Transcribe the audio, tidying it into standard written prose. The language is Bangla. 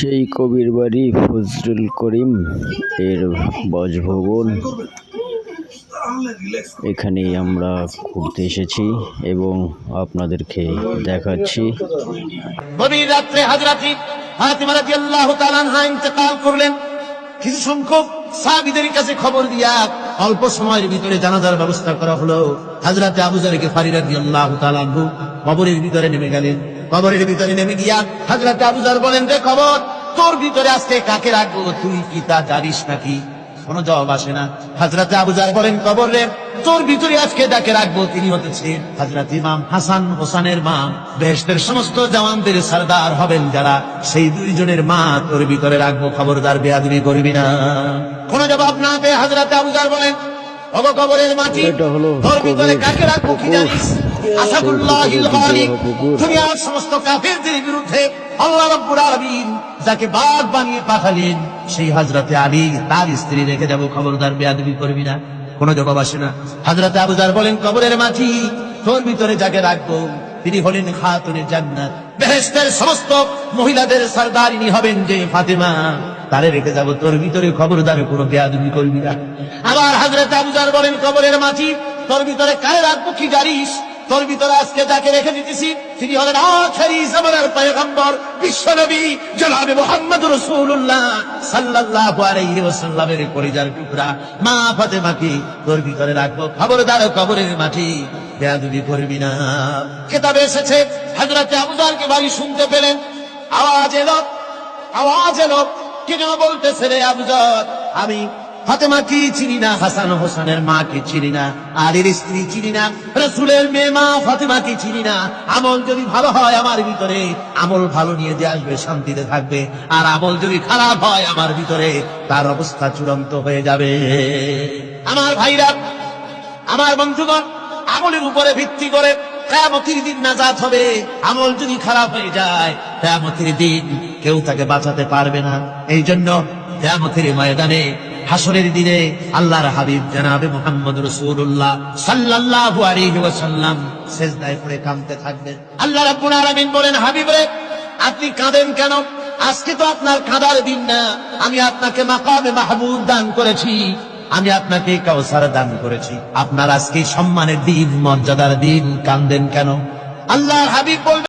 সেই কবির বাড়ি ফজলুল করিম এর বজভবন। এখানেই আমরা ঘুরতে এসেছি এবং আপনাদেরকে দেখাচ্ছি। গভীর রাত্রে হযরত ফাতিমা রাদিয়াল্লাহু তাআলা আনহা ইন্তেকাল করলেন। কিছু সংখ্যক সাহাবীদের কাছে খবর দিয়া অল্প সময়ের ভিতরে জানাজার ব্যবস্থা করা হলো। হযরত আবু যর গিফারী রাদিয়াল্লাহু তাআলা আনহু কবরের ভিতরে নেমে গেলেন। কবরের ভিতরে নেমে গিয়া হযরত আবু যর বলেন, রে কবর, তোর ভিতরে আজকে কাকে রাখবো, তুই কি তা জানিস নাকি? কোনো জবাব আসে না। হযরত আবু যর বলেন, কবর রে, তোর ভিতরে আজকে যাকে রাখবো তিনি হচ্ছেন হযরত ইমাম হাসান হোসেনের মা। বেহেশতের সমস্ত জওয়ানদের সরদার হবেন যারা, সেই দুইজনের মা তোর ভিতরে রাখবো, খবরদার বেয়াদবি করবি না। কোনো জবাব না পেয়ে হযরত আবু যর বলেন, ওগো কবরের মাটি, তোর ভিতরে কাকে রাখবো কি জানিস? আসাদুল্লাহিল গালিব, দুনিয়ার সমস্ত কাফেরদের বিরুদ্ধে আল্লাহ রাব্বুল আলামিন যাকে বাঘ বানিয়ে পাঠালেন, সেই হযরত আলী তার স্ত্রী রেখে যাবো, খবরদার বেয়াদবি করবি না। কোনো জবাব আসে না। হযরত আবু যর বলেন, কবরের মাটি, তোর ভিতরে যাকে রাখবো তিনি হলেন খাতুনে জান্নাত, বেহেশতের সমস্ত মহিলাদের সরদারিনী হবেন যে ফাতেমা, তারে রেখে যাবো, তোর ভিতরে খবরদার কোনো বেয়াদবি করবি না। আবার হযরত আবু যর বলেন, কবরের মাটি, তোর ভিতরে কারে রাখবো কি জানিস? তোর ভিতরে আজকে যাকে রেখে দিতেছি তিনি হলেন আখিরি জামানার পয়গম্বর বিশ্বনবী জনাবে মুহাম্মদ রাসূলুল্লাহ সাল্লাল্লাহু আলাইহি ওয়াসাল্লামের কলিজার টুকরা মা ফাতেমাকে তোর ভিতরে রাখবো, খবরদার কবরের মাটি বেয়াদবি করবি না। কিতাবে এসেছে হযরত আবু যরকে বাড়ি শুনতে পেলেন, আওয়াজ এলো, কে যেন বলতেছে, রে আবু যর, আমি ফাতেমাকে চিনি না, হাসান হোসেনের মাকে চিনি না, আলীর স্ত্রী চিনি না, রাসূলের মেয়ে মা ফাতেমাকে চিনি না। আমল যদি ভালো হয় আমার ভিতরে, আমল ভালো নিয়ে যে আসবে শান্তিতে থাকবে, আর আমল যদি খারাপ হয় আমার ভিতরে, তার অবস্থা চূড়ান্ত হয়ে যাবে। আমার ভাইরা, আমার বন্ধুগণ, আমলের উপরে ভিত্তি করে কিয়ামতের দিন নাজাত হবে। আমল যদি খারাপ হয়ে যায় কিয়ামতের দিন কেউ তাকে বাঁচাতে পারবে না। এই জন্য কিয়ামতের ময়দানে, হাসরের দিনে আল্লাহর হাবিব জনাবে মুহাম্মদ রাসূলুল্লাহ সাল্লাল্লাহু আলাইহি ওয়াসাল্লাম সিজদায় পড়ে কাঁদতে থাকবেন। আল্লাহ রাব্বুল আলামিন বলেন, হাবিব রে, আপনি কাঁদেন কেন? আজকে তো আপনার কাঁদার দিন না। আমি আপনাকে মাকামে মাহমুদ দান করেছি, আমি আপনাকে কাউসার দান করেছি। আপনার আজকে সম্মানের দিন, মর্যাদার দিন, কাঁদেন কেন? আল্লাহর হাবিব বলবেন,